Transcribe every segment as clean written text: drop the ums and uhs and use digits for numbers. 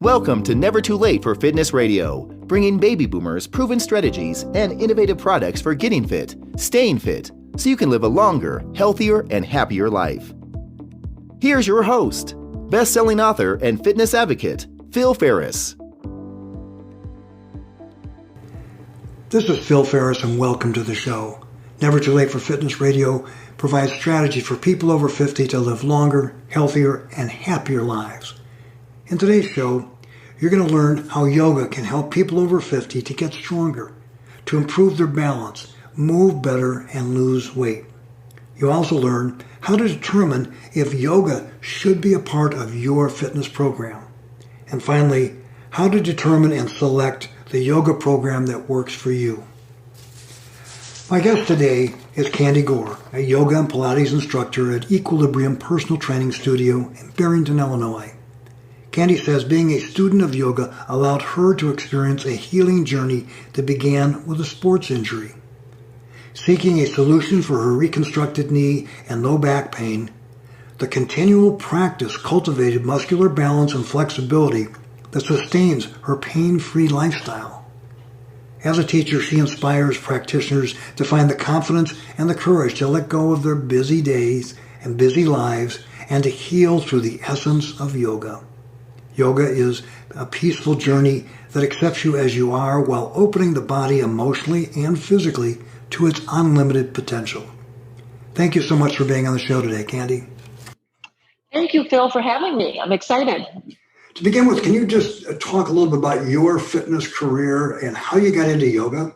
Welcome to Never Too Late for Fitness Radio, bringing baby boomers proven strategies and innovative products for getting fit, staying fit, so you can live a longer, healthier, and happier life. Here's your host, best-selling author and fitness advocate, Phil Ferris. This is Phil Ferris, and welcome to the show. Never Too Late for Fitness Radio provides strategy for people over 50 to live longer, healthier, and happier lives. In today's show, you're going to learn how yoga can help people over 50 to get stronger, to improve their balance, move better, and lose weight. You'll also learn how to determine if yoga should be a part of your fitness program. And finally, how to determine and select the yoga program that works for you. My guest today is Kandy Gore, a yoga and Pilates instructor at Equilibrium Personal Training Studio in Barrington, Illinois. Kandy says being a student of yoga allowed her to experience a healing journey that began with a sports injury. Seeking a solution for her reconstructed knee and low back pain, the continual practice cultivated muscular balance and flexibility that sustains her pain-free lifestyle. As a teacher, she inspires practitioners to find the confidence and the courage to let go of their busy days and busy lives and to heal through the essence of yoga. Yoga is a peaceful journey that accepts you as you are while opening the body emotionally and physically to its unlimited potential. Thank you so much for being on the show today, Kandy. Thank you, Phil, for having me. I'm excited. To begin with, can you just talk a little bit about your fitness career and how you got into yoga?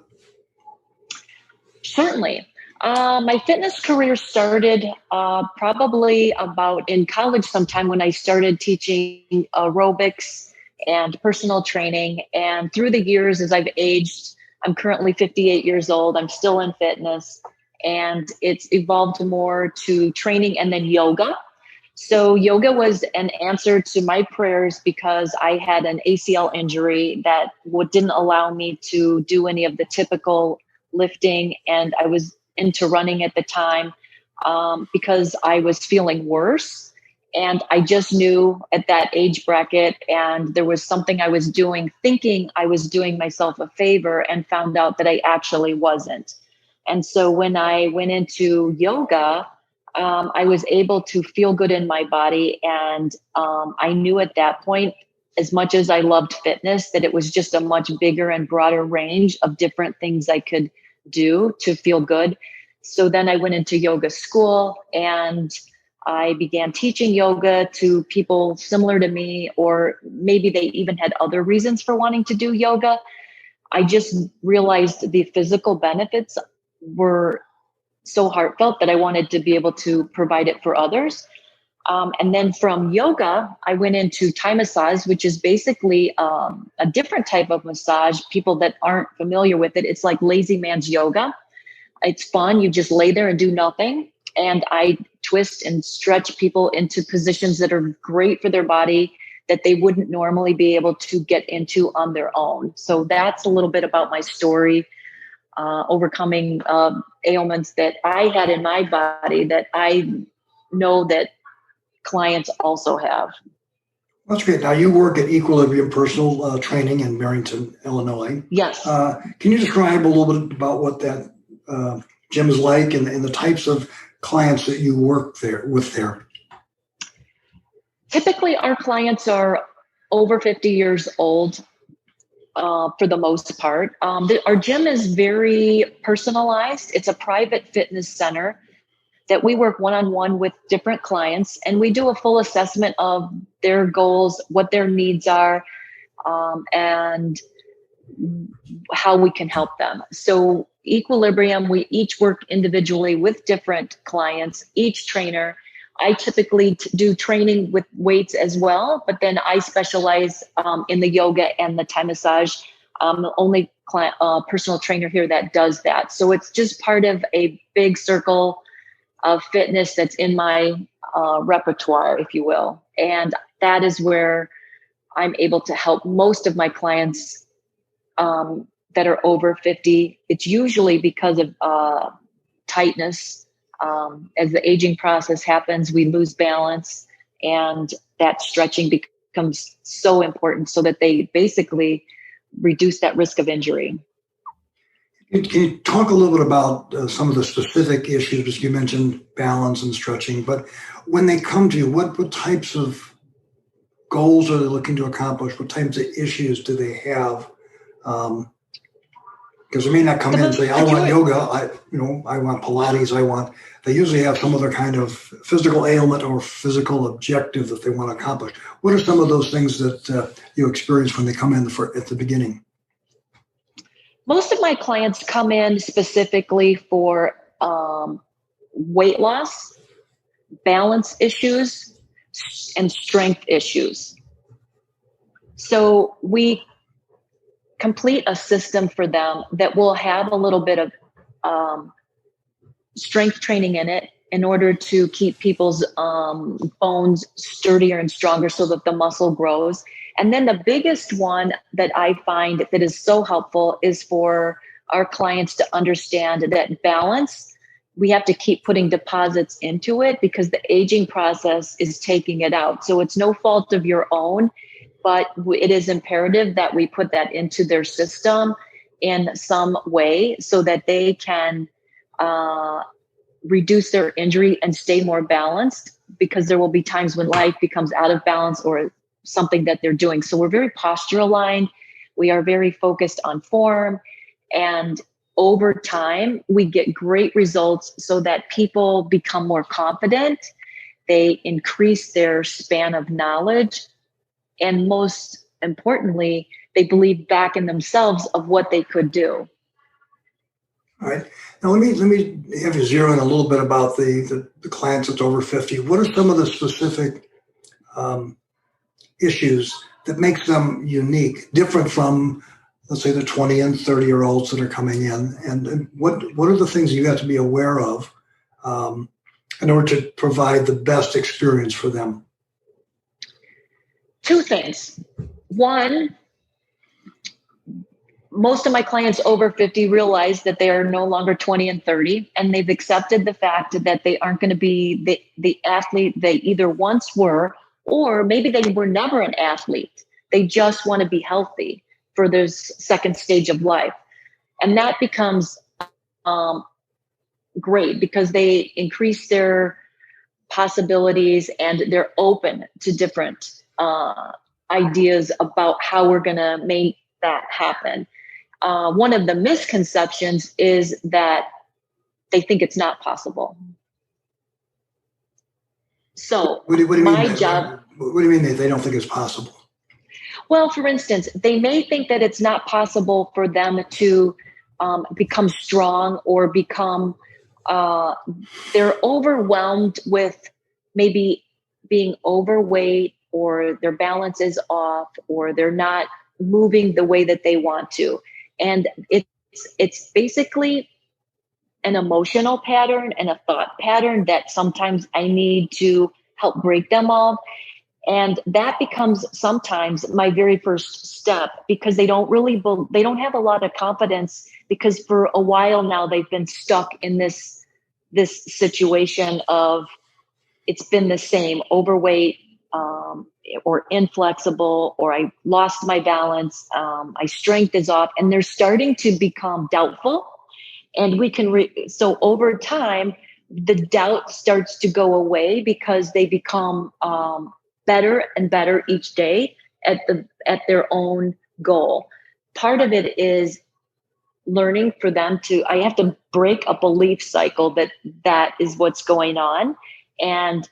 Certainly. My fitness career started probably about in college sometime when I started teaching aerobics and personal training. And through the years, as I've aged, I'm currently 58 years old. I'm still in fitness, and it's evolved more to training and then yoga. So yoga was an answer to my prayers because I had an ACL injury that didn't allow me to do any of the typical lifting, and I was into running at the time because I was feeling worse. And I just knew at that age bracket, and there was something I was doing, thinking I was doing myself a favor, and found out that I actually wasn't. And so when I went into yoga, I was able to feel good in my body. And I knew at that point, as much as I loved fitness, that it was just a much bigger and broader range of different things I could do to feel good. So then I went into yoga school, and I began teaching yoga to people similar to me, or maybe they even had other reasons for wanting to do yoga. I just realized the physical benefits were so heartfelt that I wanted to be able to provide it for others. And then from yoga, I went into Thai massage, which is basically a different type of massage. People that aren't familiar with it, it's like lazy man's yoga. It's fun. You just lay there and do nothing. And I twist and stretch people into positions that are great for their body that they wouldn't normally be able to get into on their own. So that's a little bit about my story, overcoming ailments that I had in my body that I know that clients also have. That's great. Now, you work at Equilibrium Personal Training in Barrington, Illinois. Yes. Can you describe a little bit about what that gym is like and the types of clients that you work with there? Typically, our clients are over 50 years old for the most part. Our gym is very personalized. It's a private fitness center that we work one-on-one with different clients, and we do a full assessment of their goals, what their needs are, and how we can help them. So Equilibrium, we each work individually with different clients, each trainer. I typically do training with weights as well, but then I specialize in the yoga and the Thai massage. I'm the only personal trainer here that does that. So it's just part of a big circle of fitness that's in my repertoire, if you will. And that is where I'm able to help most of my clients that are over 50. It's usually because of tightness. As the aging process happens, we lose balance, and that stretching becomes so important so that they basically reduce that risk of injury. Can you talk a little bit about some of the specific issues? You mentioned balance and stretching, but when they come to you, what types of goals are they looking to accomplish? What types of issues do they have? Because they may not come in and say, I want yoga, I want Pilates, they usually have some other kind of physical ailment or physical objective that they want to accomplish. What are some of those things that you experience when they come in at the beginning? Most of my clients come in specifically for weight loss, balance issues, and strength issues. So we complete a system for them that will have a little bit of strength training in it in order to keep people's bones sturdier and stronger so that the muscle grows. And then the biggest one that I find that is so helpful is for our clients to understand that balance, we have to keep putting deposits into it because the aging process is taking it out. So it's no fault of your own, but it is imperative that we put that into their system in some way so that they can reduce their injury and stay more balanced, because there will be times when life becomes out of balance or something that they're doing. So we're very posture aligned. We are very focused on form, and over time we get great results so that people become more confident. They increase their span of knowledge. And most importantly, they believe back in themselves of what they could do. All right. Now let me have you zero in a little bit about the clients that's over 50. What are some of the specific issues that makes them unique, different from, let's say, the 20 and 30-year-olds that are coming in? And what are the things you have to be aware of in order to provide the best experience for them? Two things. One, most of my clients over 50 realize that they are no longer 20 and 30, and they've accepted the fact that they aren't going to be the athlete they either once were, or maybe they were never an athlete. They just want to be healthy for their second stage of life. And that becomes great because they increase their possibilities and they're open to different ideas about how we're going to make that happen. One of the misconceptions is that they think it's not possible. So what do you my mean, job. What do you mean they don't think it's possible? Well, for instance, they may think that it's not possible for them to become strong or become, they're overwhelmed with maybe being overweight, or their balance is off, or they're not moving the way that they want to. And it's basically an emotional pattern and a thought pattern that sometimes I need to help break them of. And that becomes sometimes my very first step, because they don't have a lot of confidence, because for a while now they've been stuck in this situation of, it's been the same, overweight, or inflexible, or I lost my balance, my strength is off, and they're starting to become doubtful. And we can, so over time, the doubt starts to go away because they become better and better each day at their own goal. Part of it is learning for them I have to break a belief cycle that is what's going on, and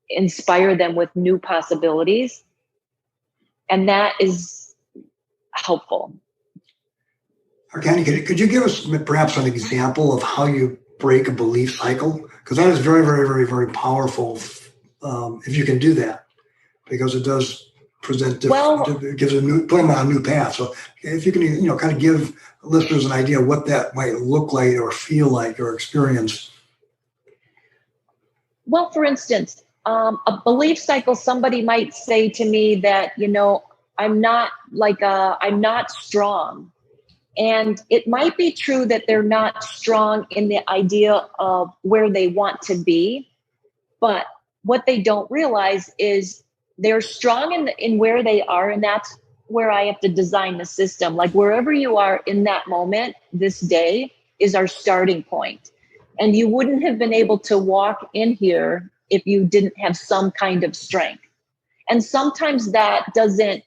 inspire them with new possibilities. And that is helpful. Kandy, could you give us perhaps an example of how you break a belief cycle? Because that is very, very, very, very powerful if you can do that, because it does present different, it gives put them on a new path. So if you can, kind of give listeners an idea of what that might look like or feel like or experience. Well, for instance, a belief cycle, somebody might say to me that, I'm not strong. And it might be true that they're not strong in the idea of where they want to be. But what they don't realize is they're strong in where they are, and that's where I have to design the system. Like wherever you are in that moment, this day is our starting point. And you wouldn't have been able to walk in here if you didn't have some kind of strength. And sometimes that doesn't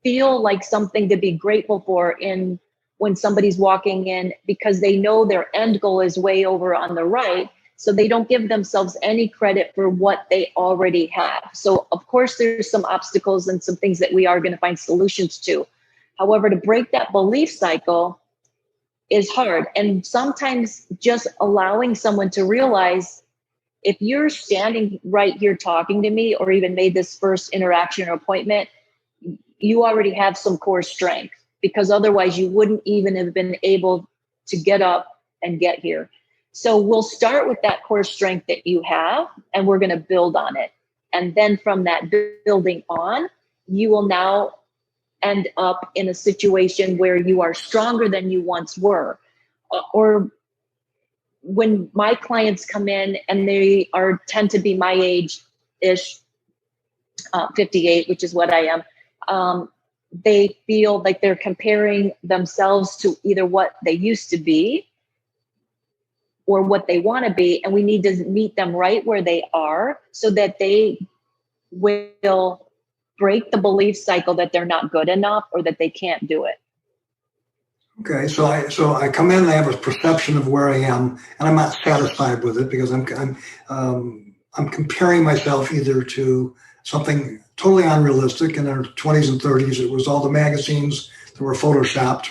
feel like something to be grateful for in when somebody's walking in, because they know their end goal is way over on the right. So they don't give themselves any credit for what they already have. So of course, there's some obstacles and some things that we are going to find solutions to. However, to break that belief cycle is hard. And sometimes just allowing someone to realize, if you're standing right here talking to me, or even made this first interaction or appointment, you already have some core strength, because otherwise you wouldn't even have been able to get up and get here. So we'll start with that core strength that you have, and we're going to build on it. And then from that building on, you will now end up in a situation where you are stronger than you once were. Or when my clients come in and they tend to be my age-ish, 58, which is what I am, they feel like they're comparing themselves to either what they used to be or what they want to be. And we need to meet them right where they are so that they will break the belief cycle that they're not good enough or that they can't do it. Okay, so I come in and I have a perception of where I am, and I'm not satisfied with it because I'm comparing myself either to something totally unrealistic. In our 20s and 30s, it was all the magazines that were photoshopped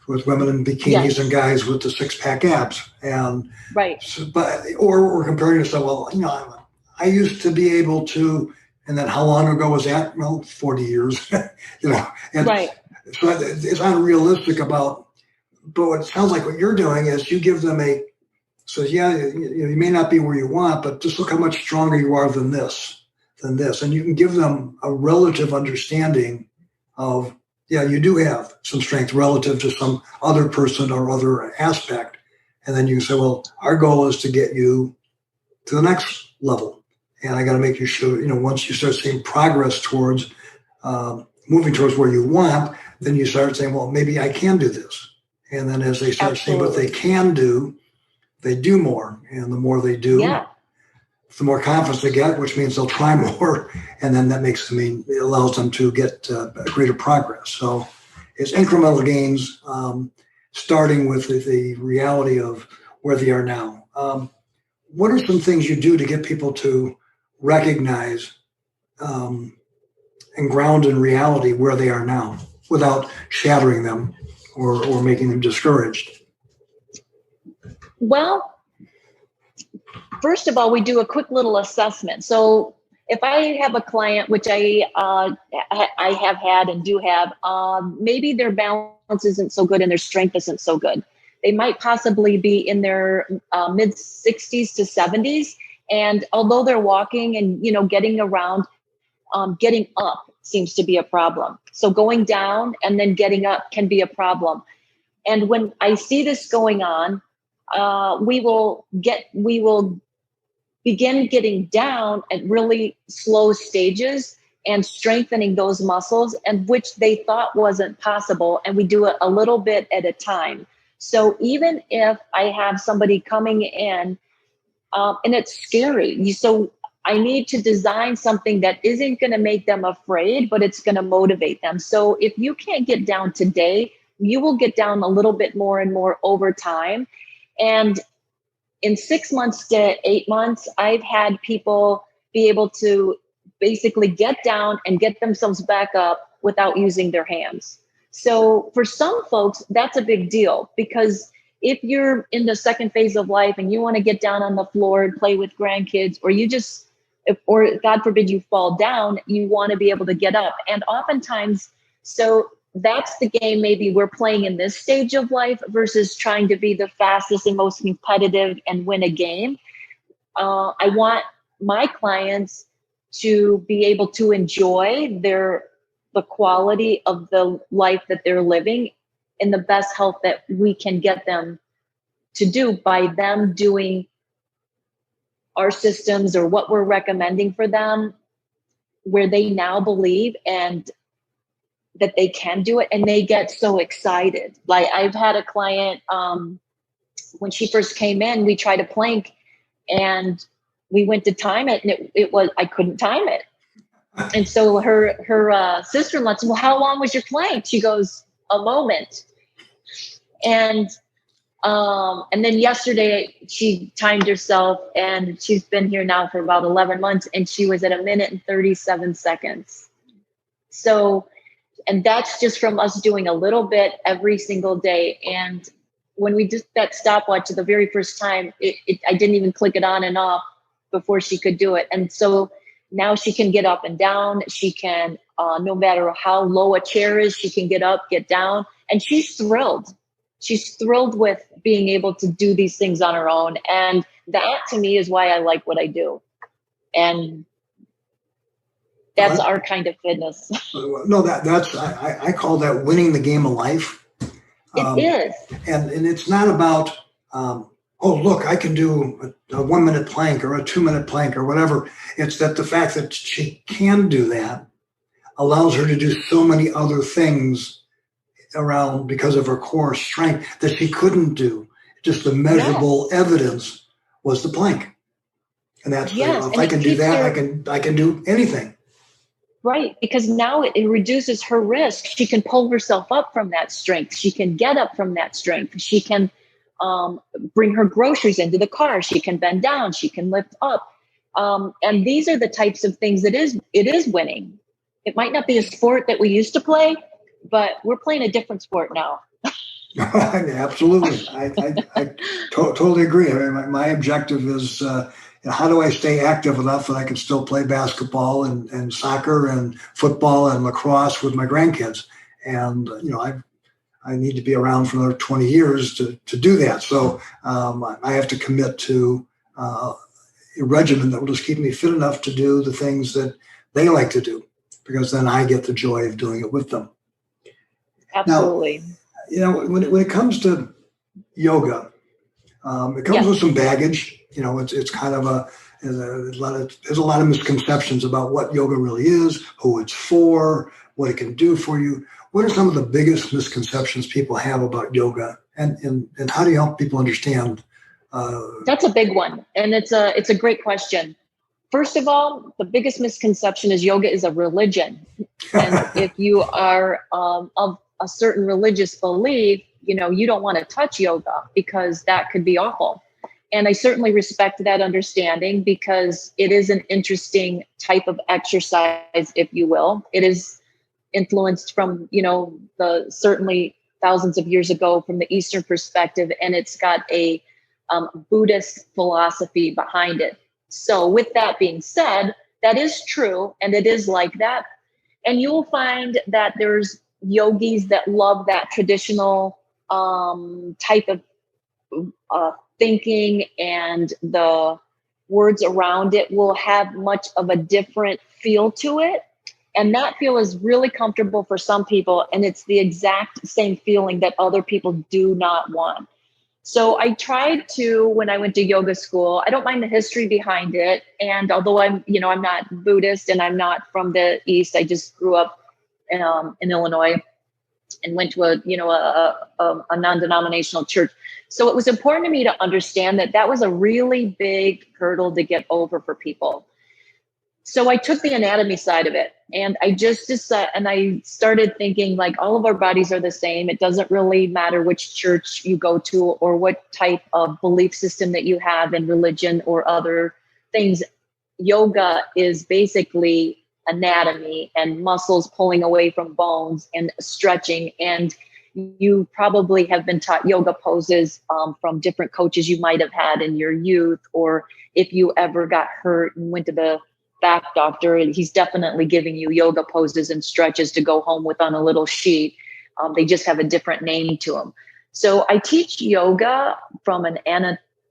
with women in bikinis, yes, and guys with the six-pack abs, and right. So, or we're comparing yourself. Well, I used to be able to, and then how long ago was that? Well, 40 years. And right. So it's unrealistic but what it sounds like what you're doing is you give them you may not be where you want, but just look how much stronger you are than this. And you can give them a relative understanding of, you do have some strength relative to some other person or other aspect. And then you can say, well, our goal is to get you to the next level. And I got to make you sure, once you start seeing progress towards moving towards where you want, then you start saying, well, maybe I can do this. And then as they start seeing what they can do, they do more. And the more they do, the more confidence they get, which means they'll try more. And then that it allows them to get greater progress. So it's incremental gains, starting with the reality of where they are now. What are some things you do to get people to recognize and ground in reality where they are now without shattering them or making them discouraged? Well, first of all, we do a quick little assessment. So if I have a client, which I have had and do have, maybe their balance isn't so good and their strength isn't so good. They might possibly be in their mid 60s to 70s. And although they're walking and, getting around, getting up seems to be a problem. So going down and then getting up can be a problem. And when I see this going on, we will begin getting down at really slow stages and strengthening those muscles, and which they thought wasn't possible. And we do it a little bit at a time. So even if I have somebody coming in, and it's scary, so I need to design something that isn't going to make them afraid, but it's going to motivate them. So if you can't get down today, you will get down a little bit more and more over time. And in 6 months to 8 months, I've had people be able to basically get down and get themselves back up without using their hands. So for some folks, that's a big deal, because if you're in the second phase of life and you want to get down on the floor and play with grandkids, or God forbid you fall down, you want to be able to get up. And oftentimes, so that's the game maybe we're playing in this stage of life versus trying to be the fastest and most competitive and win a game. I want my clients to be able to enjoy the quality of the life that they're living in the best health that we can get them to do by them doing our systems or what we're recommending for them, where they now believe and that they can do it, and they get so excited. Like I've had a client, when she first came in, we tried a plank and we went to time it, and it was, I couldn't time it. And so her sister-in-law said, well, how long was your plank? She goes, a moment. And then yesterday she timed herself, and she's been here now for about 11 months, and she was at 1:37. So, and that's just from us doing a little bit every single day. And when we did that stopwatch the very first time, I didn't even click it on and off before she could do it. And so now she can get up and down. She can, no matter how low a chair is, she can get up, get down, and she's thrilled. She's thrilled with being able to do these things on her own. And that to me is why I like what I do. And that's our kind of fitness. No, that's I call that winning the game of life. It is. And it's not about, oh, look, I can do a 1 minute plank or a 2 minute plank or whatever. It's that the fact that she can do that allows her to do so many other things around because of her core strength that she couldn't do. Just the measurable evidence was the plank. And that's, if I can do that, I can do anything. Right, because now it reduces her risk. She can pull herself up from that strength. She can get up from that strength. She can bring her groceries into the car. She can bend down. She can lift up. And these are the types of things it is winning. It might not be a sport that we used to play, but we're playing a different sport now. Absolutely. I totally agree. I mean, my objective is, how do I stay active enough that I can still play basketball and soccer and football and lacrosse with my grandkids? And, I need to be around for another 20 years to do that. So I have to commit to a regimen that will just keep me fit enough to do the things that they like to do, because then I get the joy of doing it with them. Absolutely. Now, when it comes to yoga, it comes with some baggage. It's kind of there's a lot of misconceptions about what yoga really is, who it's for, what it can do for you. What are some of the biggest misconceptions people have about yoga, and how do you help people understand? That's a big one, and it's a great question. First of all, the biggest misconception is yoga is a religion, and if you are of a certain religious belief, you don't want to touch yoga because that could be awful. And I certainly respect that understanding, because it is an interesting type of exercise, if you will. It is influenced from, the certainly thousands of years ago from the Eastern perspective, and it's got a Buddhist philosophy behind it. So with that being said, that is true, and it is like that. And you will find that there's yogis that love that traditional type of thinking, and the words around it will have much of a different feel to it. And that feel is really comfortable for some people, and it's the exact same feeling that other people do not want. So I tried to, when I went to yoga school, I don't mind the history behind it. And although I'm not Buddhist and I'm not from the East, I just grew up in Illinois and went to a non-denominational church. So it was important to me to understand that was a really big hurdle to get over for people. So I took the anatomy side of it, and I just decided, and I started thinking, like, all of our bodies are the same. It doesn't really matter which church you go to or what type of belief system that you have in religion or other things. Yoga is basically anatomy and muscles pulling away from bones and stretching. And you probably have been taught yoga poses from different coaches you might have had in your youth, or if you ever got hurt and went to the back doctor, he's definitely giving you yoga poses and stretches to go home with on a little sheet. They just have a different name to them. So I teach yoga from an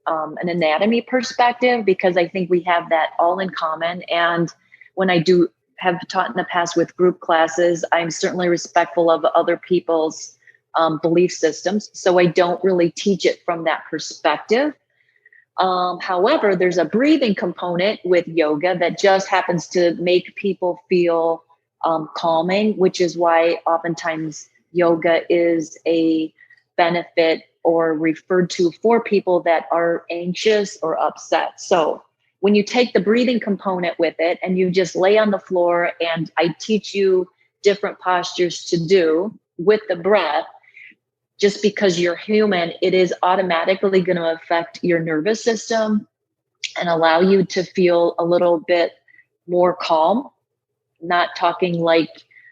anatomy perspective, because I think we have that all in common. And when I have taught in the past with group classes, I'm certainly respectful of other people's belief systems. So I don't really teach it from that perspective. However, there's a breathing component with yoga that just happens to make people feel calming, which is why oftentimes yoga is a benefit or referred to for people that are anxious or upset. So when you take the breathing component with it and you just lay on the floor and I teach you different postures to do with the breath, just because you're human, it is automatically going to affect your nervous system and allow you to feel a little bit more calm. Not talking like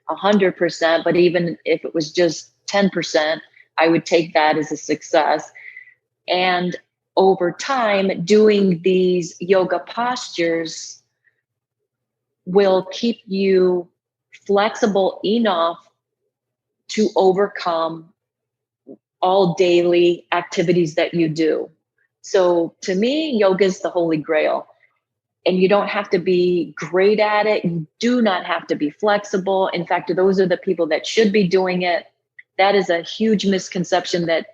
100%, but even if it was just 10%, I would take that as a success. And over time, doing these yoga postures will keep you flexible enough to overcome all daily activities that you do. So to me, yoga is the holy grail. And you don't have to be great at it. You do not have to be flexible. In fact, those are the people that should be doing it. That is a huge misconception that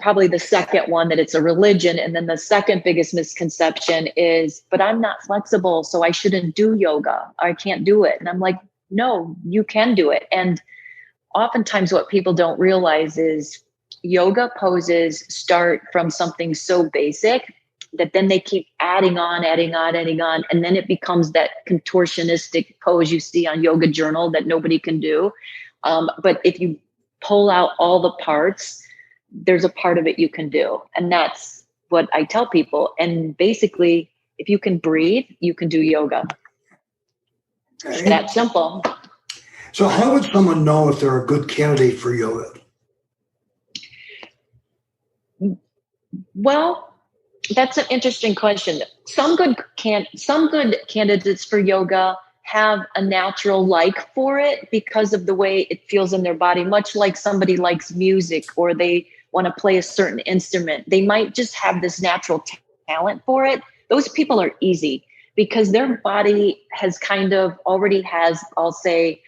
probably the second one, that it's a religion. And then the second biggest misconception is, but I'm not flexible, so I shouldn't do yoga. I can't do it. And I'm like, no, you can do it. And oftentimes what people don't realize is yoga poses start from something so basic that then they keep adding on. And then it becomes that contortionistic pose you see on Yoga Journal that nobody can do. But if you pull out all the parts, there's a part of it you can do. And that's what I tell people. And basically, if you can breathe, you can do yoga. It's that simple. So how would someone know if they're a good candidate for yoga? Well, that's an interesting question. Some good candidates for yoga have a natural like for it because of the way it feels in their body, much like somebody likes music or they want to play a certain instrument. They might just have this natural talent for it. Those people are easy because their body has I'll say,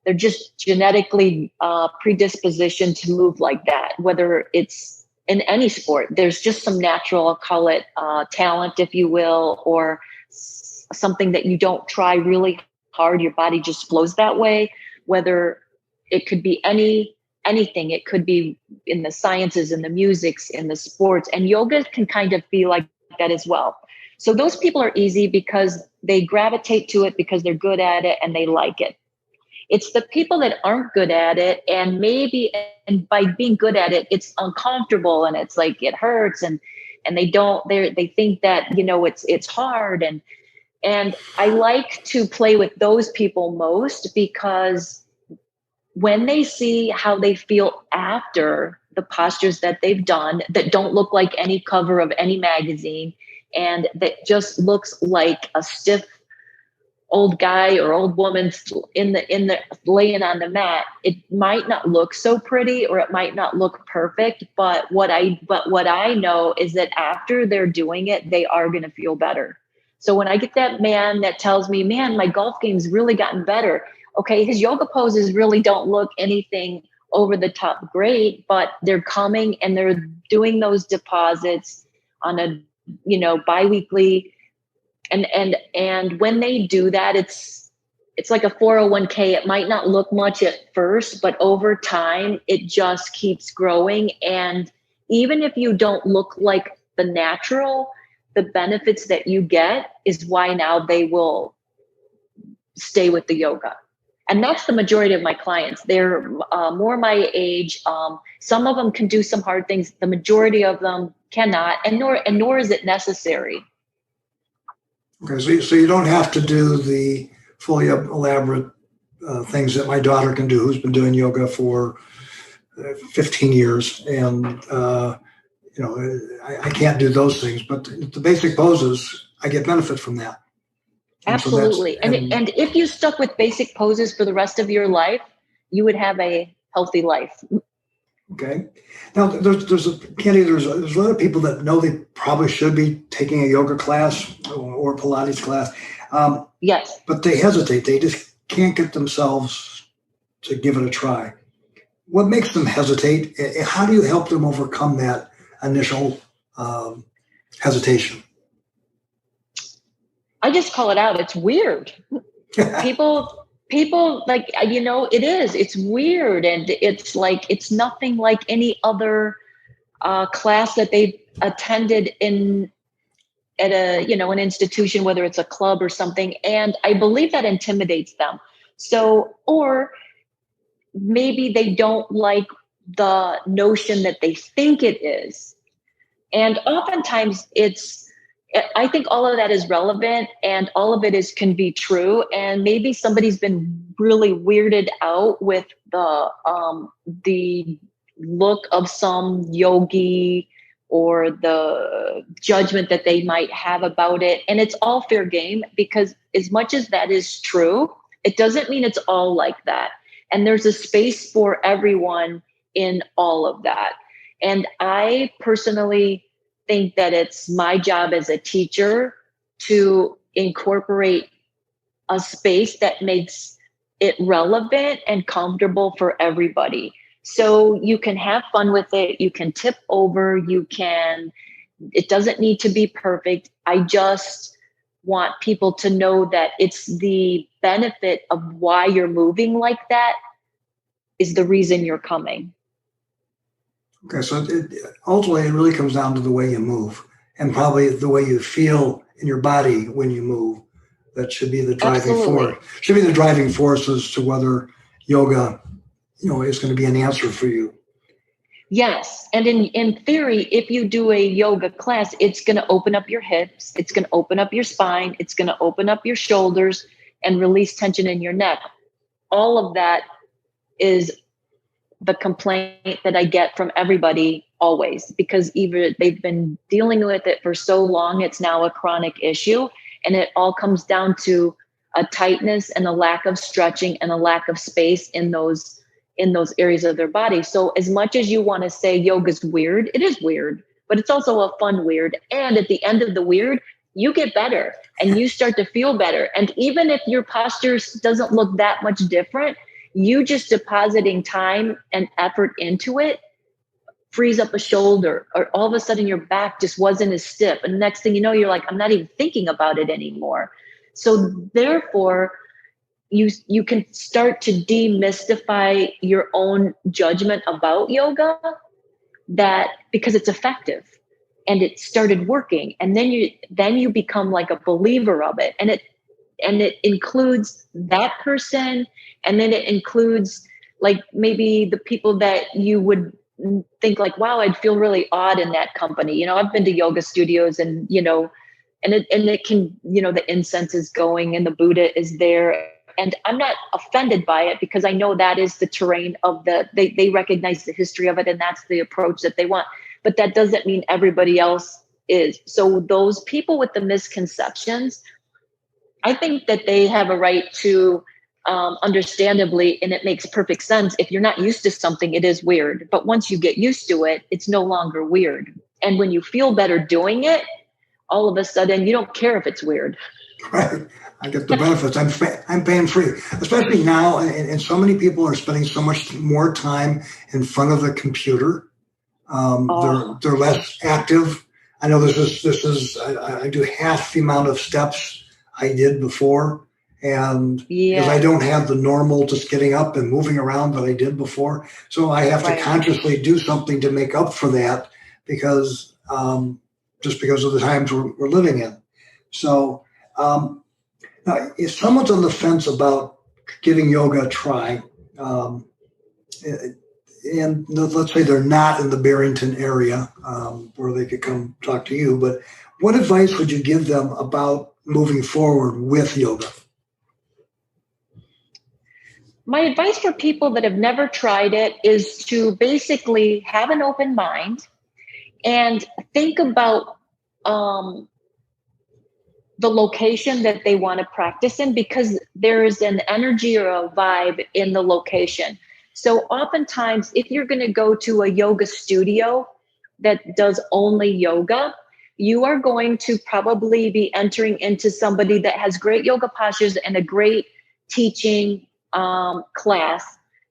they're just genetically predispositioned to move like that, whether it's in any sport. There's just some natural, I'll call it talent, if you will, or something that you don't try really hard. Your body just flows that way, whether it could be anything. It could be in the sciences, in the musics, in the sports, and yoga can kind of be like that as well. So those people are easy because they gravitate to it because they're good at it and they like it. It's the people that aren't good at it, and by being good at it, it's uncomfortable and it's like it hurts, and they think that it's hard, and I like to play with those people most because when they see how they feel after the postures that they've done that don't look like any cover of any magazine and that just looks like a stiff old guy or old woman in the laying on the mat, it might not look so pretty or it might not look perfect. But what I know is that after they're doing it, they are going to feel better. So when I get that man that tells me, man, my golf game's really gotten better. Okay, his yoga poses really don't look anything over the top great, but they're coming and they're doing those deposits on a biweekly. And when they do that, it's like a 401k. It might not look much at first, but over time, it just keeps growing. And even if you don't look like the natural, the benefits that you get is why now they will stay with the yoga. And that's the majority of my clients. They're more my age. Some of them can do some hard things. The majority of them cannot, and nor is it necessary. Okay, so you don't have to do the fully elaborate things that my daughter can do, who's been doing yoga for 15 years. And, I can't do those things, but the basic poses, I get benefit from that. Absolutely. So and if you stuck with basic poses for the rest of your life, you would have a healthy life. Okay. Now, there's a lot of people that know they probably should be taking a yoga class or Pilates class. Yes. But they hesitate. They just can't get themselves to give it a try. What makes them hesitate? How do you help them overcome that initial hesitation? I just call it out. It's weird. People like, it is, it's weird. And it's like, it's nothing like any other class that they've attended at an institution, whether it's a club or something. And I believe that intimidates them. So, or maybe they don't like the notion that they think it is. And oftentimes I think all of that is relevant and all of it can be true. And maybe somebody's been really weirded out with the look of some yogi or the judgment that they might have about it. And it's all fair game, because as much as that is true, it doesn't mean it's all like that. And there's a space for everyone in all of that. And I personally think that it's my job as a teacher to incorporate a space that makes it relevant and comfortable for everybody. So you can have fun with it. You can tip over. It doesn't need to be perfect. I just want people to know that it's the benefit of why you're moving like that is the reason you're coming. Okay, so ultimately it really comes down to the way you move and probably the way you feel in your body when you move. That should be the driving force. Should be the driving force as to whether yoga, is going to be an answer for you. Yes. And in theory, if you do a yoga class, it's going to open up your hips. It's going to open up your spine. It's going to open up your shoulders and release tension in your neck. All of that is the complaint that I get from everybody always, because either they've been dealing with it for so long, it's now a chronic issue. And it all comes down to a tightness and a lack of stretching and a lack of space in those areas of their body. So as much as you want to say yoga's weird, it is weird, but it's also a fun weird. And at the end of the weird, you get better and you start to feel better. And even if your posture doesn't look that much different, you just depositing time and effort into it frees up a shoulder, or all of a sudden your back just wasn't as stiff. And the next thing you know, you're like, I'm not even thinking about it anymore. So therefore, you can start to demystify your own judgment about yoga, that because it's effective and it started working, and then you become like a believer of it, and it includes that person, and then it includes like maybe the people that you would think like, wow, I'd feel really odd in that company. I've been to yoga studios and it can, the incense is going and the Buddha is there. And I'm not offended by it, because I know that is the terrain of they recognize the history of it, and that's the approach that they want. But that doesn't mean everybody else is. So those people with the misconceptions, I think that they have a right to, understandably, and it makes perfect sense. If you're not used to something, it is weird. But once you get used to it, it's no longer weird. And when you feel better doing it, all of a sudden you don't care if it's weird. Right. I get the benefits. I'm paying free, especially now. And so many people are spending so much more time in front of the computer. They're less active. I know this is I do half the amount of steps I did before. And because I don't have the normal just getting up and moving around that I did before. So I have to consciously do something to make up for that, because just because of the times we're living in. So now, if someone's on the fence about giving yoga a try, and let's say they're not in the Barrington area where they could come talk to you, but what advice would you give them about moving forward with yoga? My advice for people that have never tried it is to basically have an open mind and think about the location that they want to practice in, because there is an energy or a vibe in the location. So oftentimes, if you're going to go to a yoga studio that does only yoga, you are going to probably be entering into somebody that has great yoga postures and a great teaching class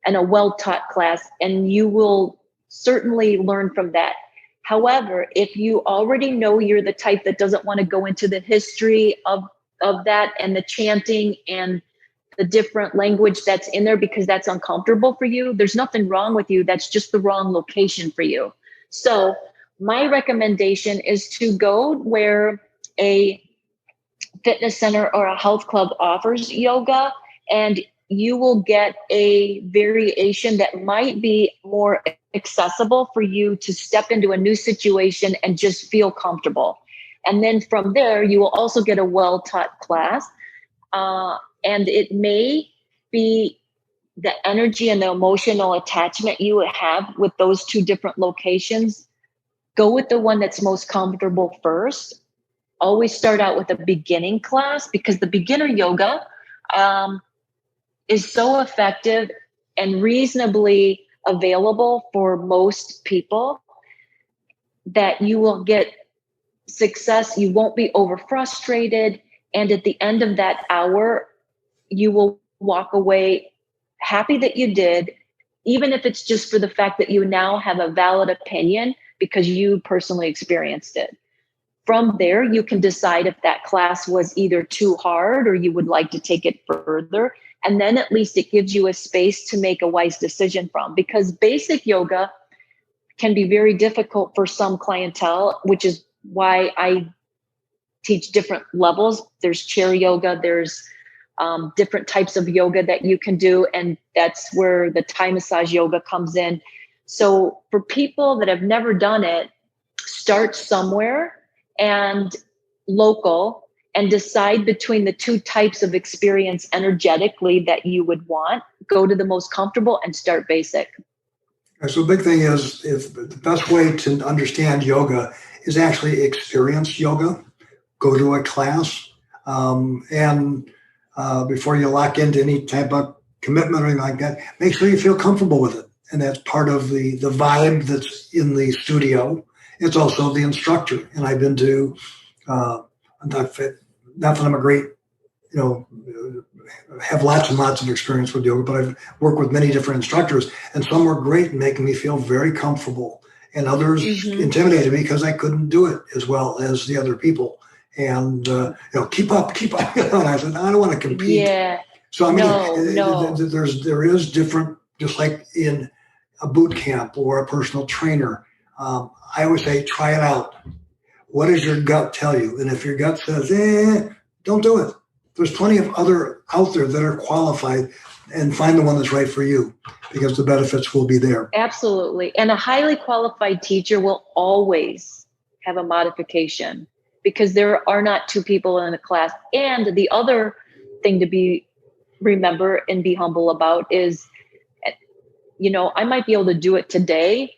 and a well-taught class, and you will certainly learn from that. However, if you already know you're the type that doesn't want to go into the history of that and the chanting and the different language that's in there because that's uncomfortable for you, there's nothing wrong with you. That's just the wrong location for you. So my recommendation is to go where a fitness center or a health club offers yoga, and you will get a variation that might be more accessible for you to step into a new situation and just feel comfortable. And then from there, you will also get a well-taught class. And it may be the energy and the emotional attachment you have with those two different locations. Go with the one that's most comfortable first. Always start out with a beginning class, because the beginner yoga is so effective and reasonably available for most people that you will get success. You won't be over frustrated. And at the end of that hour, you will walk away happy that you did, even if it's just for the fact that you now have a valid opinion because you personally experienced it. From there, you can decide if that class was either too hard or you would like to take it further. And then at least it gives you a space to make a wise decision from, because basic yoga can be very difficult for some clientele, which is why I teach different levels. There's chair yoga, there's different types of yoga that you can do. And that's where the Thai massage yoga comes in. So for people that have never done it, start somewhere and local and decide between the two types of experience energetically that you would want. Go to the most comfortable and start basic. So the big thing is, if the best way to understand yoga is actually experience yoga. Go to a class, and before you lock into any type of commitment or anything like that, make sure you feel comfortable with it. And that's part of the vibe that's in the studio. It's also the instructor. And I've been to, not that I'm a great, have lots and lots of experience with yoga, but I've worked with many different instructors, and some were great, making me feel very comfortable. And others intimidated me because I couldn't do it as well as the other people. And, keep up. And I said, I don't want to compete. Yeah. So, I mean, there is different, just like in a boot camp or a personal trainer. I always say, try it out. What does your gut tell you? And if your gut says, don't do it. There's plenty of other out there that are qualified, and find the one that's right for you, because the benefits will be there. Absolutely. And a highly qualified teacher will always have a modification, because there are not two people in a class. And the other thing to remember and be humble about is, I might be able to do it today,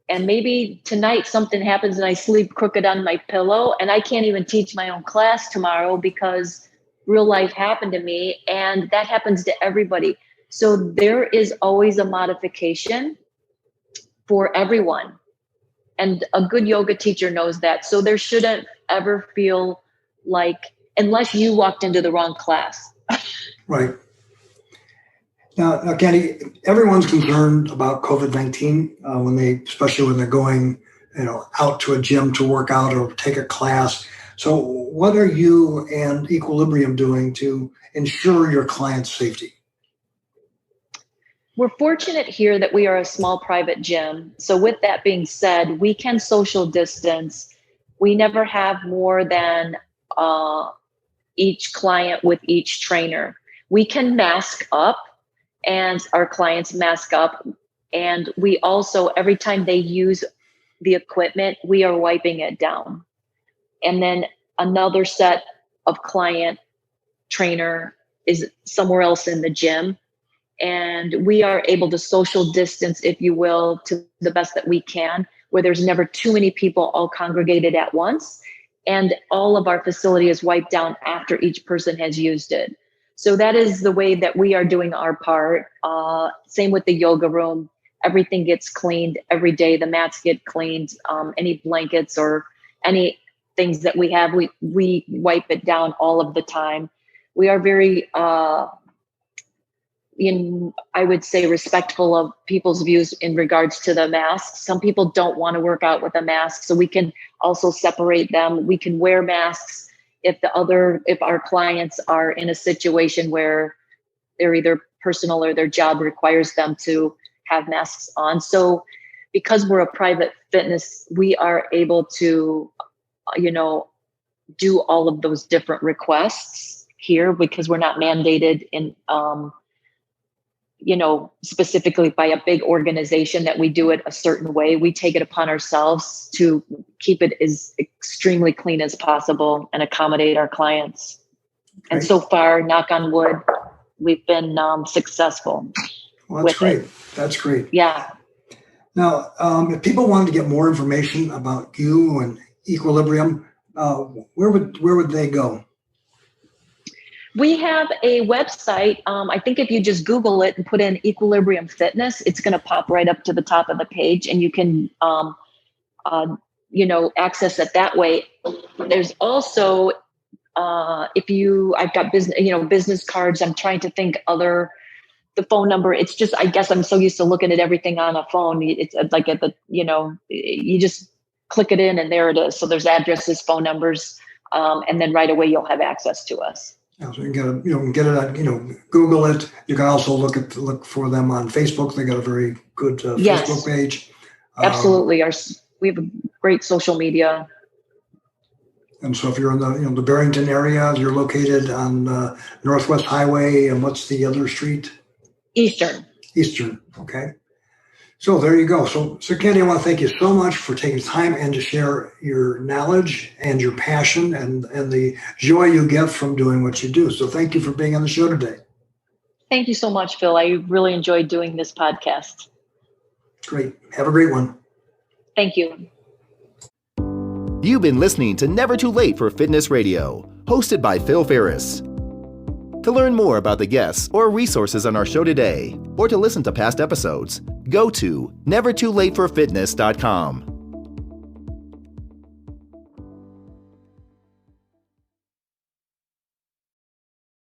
and maybe tonight something happens and I sleep crooked on my pillow, and I can't even teach my own class tomorrow because real life happened to me, and that happens to everybody. So there is always a modification for everyone. And a good yoga teacher knows that. So there shouldn't ever feel like, unless you walked into the wrong class. Right. Now, Kandy, everyone's concerned about COVID-19 especially when they're going, out to a gym to work out or take a class. So what are you and Equilibrium doing to ensure your clients' safety? We're fortunate here that we are a small private gym. So with that being said, we can social distance. We never have more than each client with each trainer. We can mask up, and our clients mask up. And we also, every time they use the equipment, we are wiping it down. And then another set of client trainer is somewhere else in the gym. And we are able to social distance, if you will, to the best that we can, where there's never too many people all congregated at once. And all of our facility is wiped down after each person has used it. So that is the way that we are doing our part. Same with the yoga room. Everything gets cleaned every day. The mats get cleaned. Any blankets or any things that we have, we wipe it down all of the time. We are very I would say respectful of people's views in regards to the mask. Some people don't want to work out with a mask, so we can also separate them. We can wear masks if our clients are in a situation where they're either personal or their job requires them to have masks on. So because we're a private fitness, we are able to, do all of those different requests here because we're not mandated in, specifically by a big organization that we do it a certain way. We take it upon ourselves to keep it as extremely clean as possible and accommodate our clients. Okay. And so far, knock on wood, we've been successful. Well, that's great. That's great. Yeah. Now, if people wanted to get more information about you and Equilibrium, where would they go? We have a website. I think if you just Google it and put in Equilibrium Fitness, it's going to pop right up to the top of the page, and you can, access it that way. There's also, I've got business cards. I'm trying to think the phone number. It's just, I guess I'm so used to looking at everything on a phone. It's like you just click it in and there it is. So there's addresses, phone numbers, and then right away you'll have access to us. Yeah, so you can get it on, Google it. You can also look for them on Facebook. They got a very good Facebook page. Absolutely. We have a great social media. And so if you're in the Barrington area, you're located on Northwest Highway, and what's the other street? Eastern. Okay. So there you go. So Kandy, I want to thank you so much for taking time and to share your knowledge and your passion and the joy you get from doing what you do. So thank you for being on the show today. Thank you so much, Phil. I really enjoyed doing this podcast. Great. Have a great one. Thank you. You've been listening to Never Too Late for Fitness Radio, hosted by Phil Ferris. To learn more about the guests or resources on our show today, or to listen to past episodes, go to nevertoolateforfitness.com.